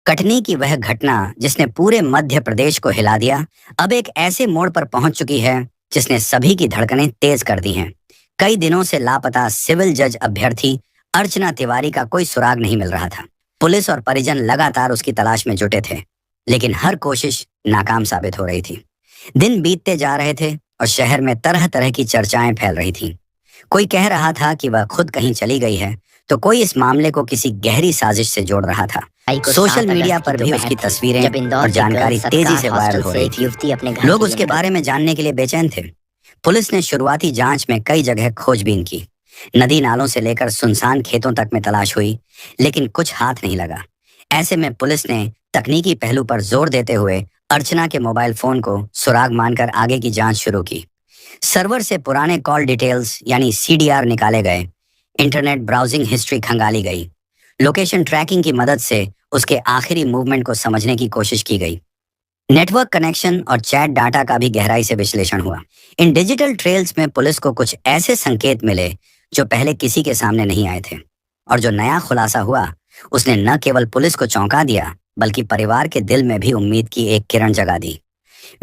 कटनी की वह घटना जिसने पूरे मध्य प्रदेश को हिला दिया, अब एक ऐसे मोड़ पर पहुंच चुकी है जिसने सभी की धड़कनें तेज कर दी हैं। कई दिनों से लापता सिविल जज अभ्यर्थी अर्चना तिवारी का कोई सुराग नहीं मिल रहा था। पुलिस और परिजन लगातार उसकी तलाश में जुटे थे, लेकिन हर कोशिश नाकाम साबित हो रही थी। दिन बीतते जा रहे थे और शहर में तरह तरह की चर्चाएं फैल रही थीं। कोई कह रहा था कि वह खुद कहीं चली गई है, तो कोई इस मामले को किसी गहरी साजिश से जोड़ रहा था। सोशल मीडिया पर भी उसकी तस्वीरें और जानकारी तेजी से वायरल हो रही थी। लोग उसके बारे में जानने के लिए बेचैन थे। पुलिस ने शुरुआती जांच में कई जगह खोजबीन की। नदी नालों से लेकर सुनसान खेतों तक में तलाश हुई, लेकिन कुछ हाथ नहीं लगा। ऐसे में पुलिस ने तकनीकी पहलू पर जोर देते हुए अर्चना के मोबाइल फोन को सुराग मानकर आगे की जांच शुरू की। सर्वर से पुराने कॉल डिटेल्स यानी सीडीआर निकाले गए, इंटरनेट ब्राउजिंग हिस्ट्री खंगाली गई, लोकेशन ट्रैकिंग की मदद से उसके आखिरी मूवमेंट को समझने की कोशिश की गई। नेटवर्क कनेक्शन और चैट डाटा का भी गहराई से विश्लेषण हुआ। इन डिजिटल ट्रेल्स में पुलिस को कुछ ऐसे संकेत मिले जो पहले किसी के सामने नहीं आए थे, और जो नया खुलासा हुआ उसने न केवल पुलिस को चौंका दिया, बल्कि परिवार के दिल में भी उम्मीद की एक किरण जगा दी।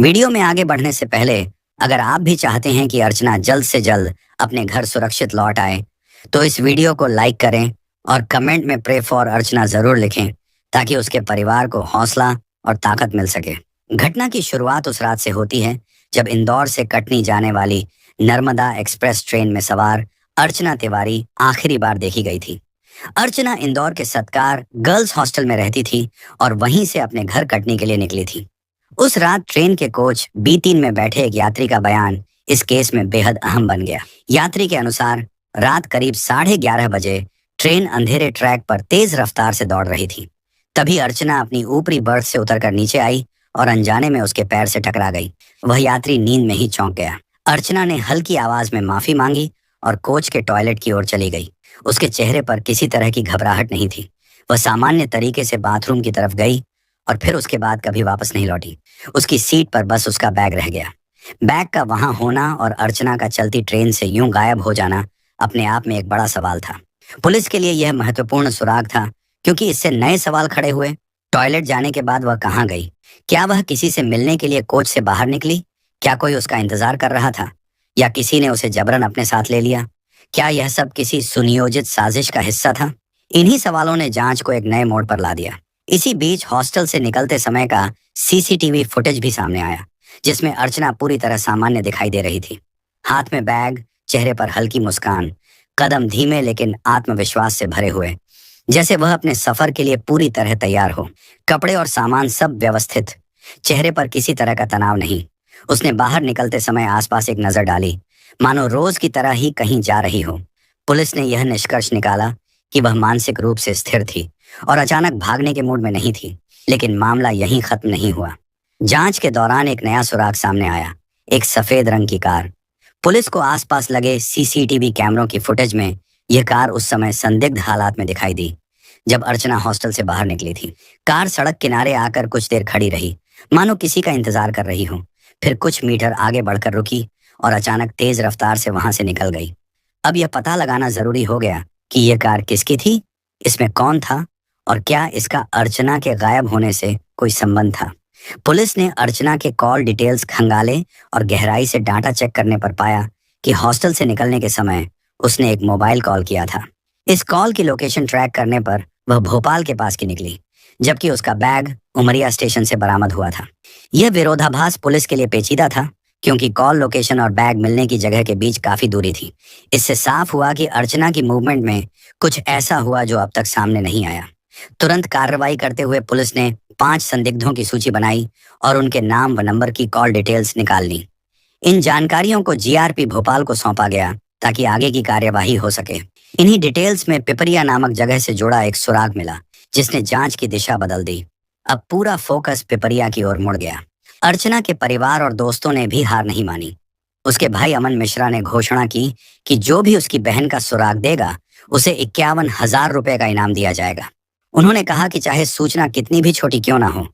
वीडियो में आगे बढ़ने से पहले, अगर आप भी चाहते हैं कि अर्चना जल्द से जल्द अपने घर सुरक्षित लौट आए, तो इस वीडियो को लाइक करें और कमेंट में प्रे फॉर अर्चना जरूर लिखें, ताकि उसके परिवार को हौसला और ताकत मिल सके। घटना की शुरुआत उस रात से होती है जब इंदौर से कटनी जाने वाली नर्मदा एक्सप्रेस ट्रेन में सवार अर्चना तिवारी आखिरी बार देखी गई थी। अर्चना इंदौर के सत्कार गर्ल्स हॉस्टल में रहती थी और वहीं से अपने घर कटनी के लिए निकली थी। उस रात ट्रेन के कोच B3 में बैठे एक यात्री का बयान इस केस में बेहद अहम बन गया। यात्री के अनुसार रात करीब 11:30 बजे ट्रेन अंधेरे ट्रैक पर तेज रफ्तार से दौड़ रही थी। तभी अर्चना अपनी ऊपरी बर्थ से उतरकर नीचे आई और अनजाने में उसके पैर से टकरा गई। वह यात्री नींद में ही चौंक गया। अर्चना ने हल्की आवाज में माफी मांगी और कोच के टॉयलेट की ओर चली गई। उसके चेहरे पर किसी तरह की घबराहट नहीं थी। वह सामान्य तरीके से बाथरूम की तरफ गई और फिर उसके बाद कभी वापस नहीं लौटी। उसकी सीट पर बस उसका बैग रह गया। बैग का वहां होना और अर्चना का चलती ट्रेन से यूं गायब हो जाना अपने आप में एक बड़ा सवाल था। पुलिस के लिए यह महत्वपूर्ण सुराग था, क्योंकि इससे नए सवाल खड़े हुए। टॉयलेट जाने के बाद वह कहाँ गई? क्या वह किसी से मिलने के लिए कोच से बाहर निकली? क्या कोई उसका इंतजार कर रहा था, या किसी ने उसे जबरन अपने साथ ले लिया? क्या यह सब किसी सुनियोजित साजिश का हिस्सा था? इन्हीं सवालों ने जांच को एक नए मोड़ पर ला दिया। इसी बीच हॉस्टल से निकलते समय का सीसीटीवी फुटेज भी सामने आया, जिसमें अर्चना पूरी तरह सामान्य दिखाई दे रही थी। हाथ में बैग, चेहरे पर हल्की मुस्कान, कदम धीमे लेकिन आत्मविश्वास से भरे हुए, जैसे वह अपने सफर के लिए पूरी तरह तैयार हो। कपड़े और सामान सब व्यवस्थित, चेहरे पर किसी तरह का तनाव नहीं। उसने बाहर निकलते समय आसपास एक नजर डाली, मानो रोज की तरह ही कहीं जा रही हो। पुलिस ने यह निष्कर्ष निकाला कि वह मानसिक रूप से स्थिर थी और अचानक भागने के मूड में नहीं थी। लेकिन मामला यहीं खत्म नहीं हुआ। जांच के दौरान एक नया सुराग सामने आया, एक सफेद रंग की कार। पुलिस को आसपास लगे सीसीटीवी कैमरों की फुटेज में यह कार उस समय संदिग्ध हालात में दिखाई दी, जब अर्चना हॉस्टल से बाहर निकली थी। कार सड़क किनारे आकर कुछ देर खड़ी रही, मानो किसी का इंतजार कर रही हो। फिर कुछ मीटर आगे बढ़कर रुकी और अचानक तेज रफ्तार से वहां से निकल गई। अब यह पता लगाना जरूरी हो गया कि यह कार किसकी थी, इसमें कौन था, और क्या इसका अर्चना के गायब होने से कोई संबंध था। पुलिस ने अर्चना के कॉल डिटेल्स खंगाले और गहराई से डाटा चेक करने पर पाया कि हॉस्टल से निकलने के समय उसने एक मोबाइल कॉल किया था। इस कॉल की लोकेशन ट्रैक करने पर वह भोपाल के पास की निकली, जबकि उसका बैग उमरिया स्टेशन से बरामद हुआ था। यह विरोधाभास पुलिस के लिए पेचीदा था, क्योंकि कॉल लोकेशन और बैग मिलने की जगह के बीच काफी दूरी थी। इससे साफ हुआ कि अर्चना की मूवमेंट में कुछ ऐसा हुआ जो अब तक सामने नहीं आया। तुरंत कार्रवाई करते हुए पुलिस ने 5 संदिग्धों की सूची बनाई और उनके नाम व नंबर की कॉल डिटेल्स निकाल ली। इन जानकारियों को जीआरपी भोपाल को सौंपा गया, ताकि आगे की कार्यवाही हो सके। इन्हीं डिटेल्स में पिपरिया नामक जगह से जुड़ा एक सुराग मिला, जिसने जांच की दिशा बदल दी। अब पूरा फोकस पिपरिया की ओर मुड़ गया। अर्चना के परिवार और दोस्तों ने भी हार नहीं मानी। उसके भाई अमन मिश्रा ने घोषणा की कि जो भी उसकी बहन का सुराग देगा, उसे 51,000 रुपए का इनाम दिया जाएगा। उन्होंने कहा कि चाहे सूचना कितनी भी छोटी क्यों ना हो,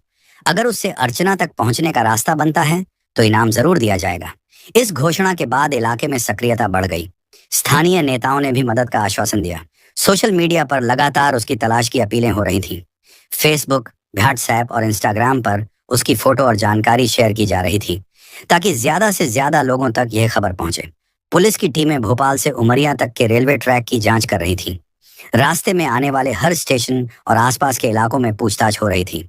अगर उससे अर्चना तक पहुंचने का रास्ता बनता है तो इनाम जरूर दिया जाएगा। इस घोषणा के बाद इलाके में सक्रियता बढ़ गई। स्थानीय नेताओं ने भी मदद का आश्वासन दिया। सोशल मीडिया पर लगातार उसकी तलाश की अपीलें हो रही थीं। फेसबुक, व्हाट्सएप और इंस्टाग्राम पर उसकी फोटो और जानकारी शेयर की जा रही थी ताकि ज्यादा से ज्यादा लोगों तक यह खबर पहुंचे। पुलिस की टीमें भोपाल से उमरिया तक के रेलवे ट्रैक की जांच कर रही थी। रास्ते में आने वाले हर स्टेशन और आसपास के इलाकों में पूछताछ हो रही थी।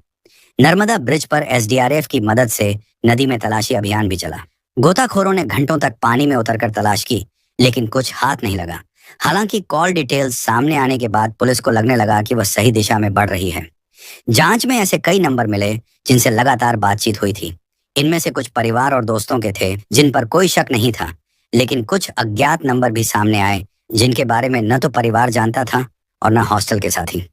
नर्मदा ब्रिज पर एसडीआरएफ की मदद से नदी में तलाशी अभियान भी चला। गोताखोरों ने घंटों तक पानी में उतरकर तलाश की, लेकिन कुछ हाथ नहीं लगा। हालांकि कॉल डिटेल्स सामने आने के बाद पुलिस को लगने लगा कि वह सही दिशा में बढ़ रही है। जांच में ऐसे कई नंबर मिले जिनसे लगातार बातचीत हुई थी। इनमें से कुछ परिवार और दोस्तों के थे जिन पर कोई शक नहीं था, लेकिन कुछ अज्ञात नंबर भी सामने आए जिनके बारे में न तो परिवार जानता था और न हॉस्टल के साथी।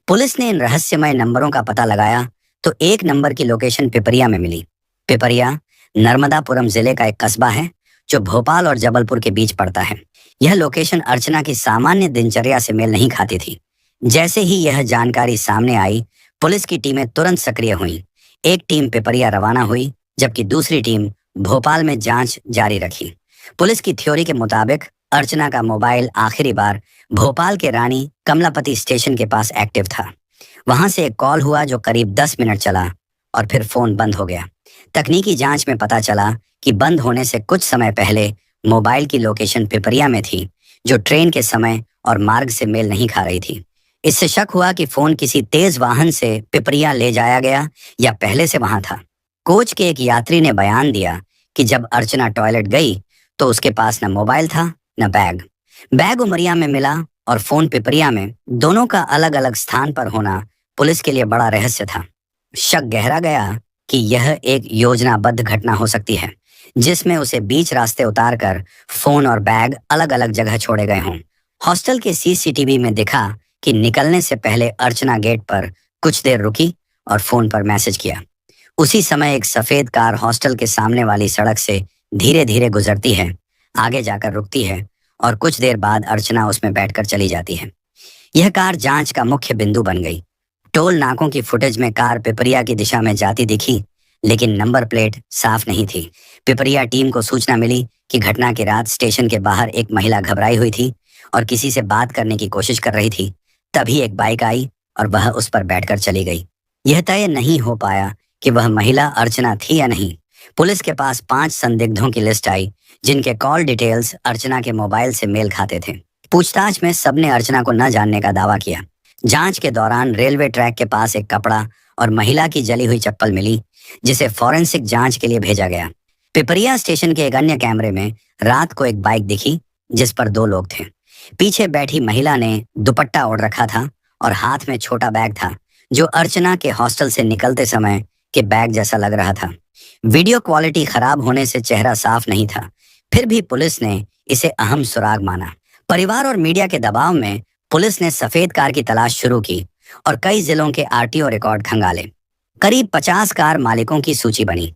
पुलिस ने इन रहस्यमय नंबरों का पता लगाया तो एक नंबर की लोकेशन पिपरिया में मिली। पिपरिया नर्मदापुरम जिले का एक कस्बा है जो भोपाल और जबलपुर के बीच पड़ता है। यह लोकेशन अर्चना की सामान्य दिनचर्या से मेल नहीं खाती थी। जैसे ही यह जानकारी सामने आई, पुलिस की टीमें तुरंत सक्रिय हुईं। एक टीम पिपरिया रवाना हुई, जबकि दूसरी टीम भोपाल में जांच जारी रखी। पुलिस की थ्योरी के मुताबिक अर्चना का मोबाइल आखिरी बार भोपाल के रानी कमलापति स्टेशन के पास एक्टिव था। वहां से एक कॉल हुआ जो करीब 10 मिनट चला और फिर फोन बंद हो गया। तकनीकी जांच में पता चला कि बंद होने से कुछ समय पहले मोबाइल की लोकेशन पिपरिया में थी, जो ट्रेन के समय और मार्ग से मेल नहीं खा रही थी। इससे शक हुआ कि फोन किसी तेज वाहन से पिपरिया ले जाया गया या पहले से वहां था। कोच के एक यात्री ने बयान दिया कि जब अर्चना टॉयलेट गई तो उसके पास न मोबाइल था न बैग। बैग उमरिया में मिला और फोन पिपरिया में। दोनों का अलग अलग स्थान पर होना पुलिस के लिए बड़ा रहस्य था। शक गहरा गया कि यह एक योजनाबद्ध घटना हो सकती है, जिसमें उसे बीच रास्ते उतारकर फोन और बैग अलग अलग जगह छोड़े गए हों। हॉस्टल के सीसीटीवी में दिखा कि निकलने से पहले अर्चना गेट पर कुछ देर रुकी और फोन पर मैसेज किया। उसी समय एक सफेद कार हॉस्टल के सामने वाली सड़क से धीरे धीरे गुजरती है, आगे जाकर रुकती है और कुछ देर बाद अर्चना उसमें बैठकर चली जाती है। यह कार जांच का मुख्य बिंदु बन गई। टोल नाकों की फुटेज में कार पिपरिया की दिशा में जाती दिखी, लेकिन नंबर प्लेट साफ नहीं थी। पिपरिया टीम को सूचना मिली कि घटना की रात स्टेशन के बाहर एक महिला घबराई हुई थी और किसी से बात करने की कोशिश कर रही थी। तभी एक बाइक आई और वह उस पर बैठकर चली गई। यह तय नहीं हो पाया कि वह महिला अर्चना थी या नहीं। पुलिस के पास 5 संदिग्धों की लिस्ट आई जिनके कॉल डिटेल्स अर्चना के मोबाइल से मेल खाते थे। पूछताछ में सबने अर्चना को न जानने का दावा किया। जांच के दौरान रेलवे ट्रैक के पास एक कपड़ा और महिला की जली हुई चप्पल मिली, जिसे फॉरेंसिक जांच के लिए भेजा गया। पिपरिया स्टेशन के एक अन्य कैमरे में रात को एक बाइक दिखी जिस पर 2 लोग थे। पीछे बैठी महिला ने दुपट्टा ओढ़ रखा था और हाथ में छोटा बैग था, जो अर्चना के हॉस्टल से निकलते समय के बैग जैसा लग रहा था। वीडियो क्वालिटी खराब होने से चेहरा साफ नहीं था, फिर भी पुलिस ने इसे अहम सुराग माना। परिवार और मीडिया के दबाव में पुलिस ने सफेद कार की तलाश शुरू की और कई जिलों के आरटीओ रिकॉर्ड खंगाले। करीब 50 कार मालिकों की सूची बनी।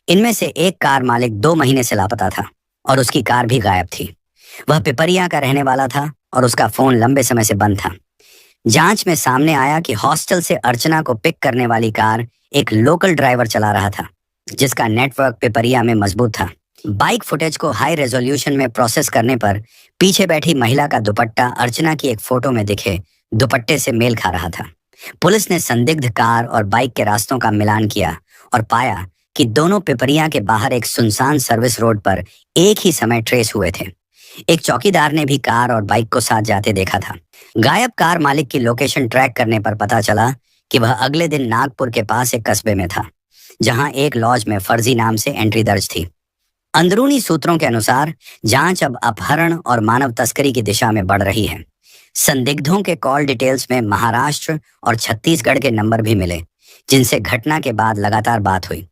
इनमें से एक कार मालिक 2 महीने से लापता था और उसकी कार भी गायब थी। वह पिपरिया का रहने वाला था और उसका फोन लंबे समय से बंद था। जांच में सामने आया कि हॉस्टल से अर्चना को पिक करने वाली कार एक लोकल ड्राइवर चला रहा था, जिसका नेटवर्क पिपरिया में मजबूत था। बाइक फुटेज को हाई रेजोल्यूशन में प्रोसेस करने पर पीछे बैठी महिला का दुपट्टा अर्चना की एक फोटो में दिखे दुपट्टे से मेल खा रहा था। पुलिस ने संदिग्ध कार और बाइक के रास्तों का मिलान किया और पाया कि दोनों पिपरिया के बाहर एक सुनसान सर्विस रोड पर एक ही समय ट्रेस हुए थे। एक चौकीदार ने भी कार और बाइक को साथ जाते देखा था। गायब कार मालिक की लोकेशन ट्रैक करने पर पता चला कि वह अगले दिन नागपुर के पास एक कस्बे में था, जहां एक लॉज में फर्जी नाम से एंट्री दर्ज थी। अंदरूनी सूत्रों के अनुसार जांच अब अपहरण और मानव तस्करी की दिशा में बढ़ रही है। संदिग्धों के कॉल डिटेल्स में महाराष्ट्र और छत्तीसगढ़ के नंबर भी मिले, जिनसे घटना के बाद लगातार बात हुई।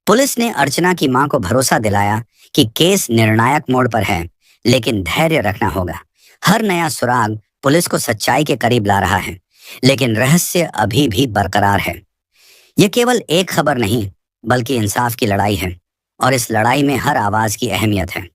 पुलिस ने अर्चना की मां को भरोसा दिलाया कि केस निर्णायक मोड़ पर है, लेकिन धैर्य रखना होगा। हर नया सुराग पुलिस को सच्चाई के करीब ला रहा है, लेकिन रहस्य अभी भी बरकरार है। यह केवल एक खबर नहीं, बल्कि इंसाफ की लड़ाई है और इस लड़ाई में हर आवाज की अहमियत है।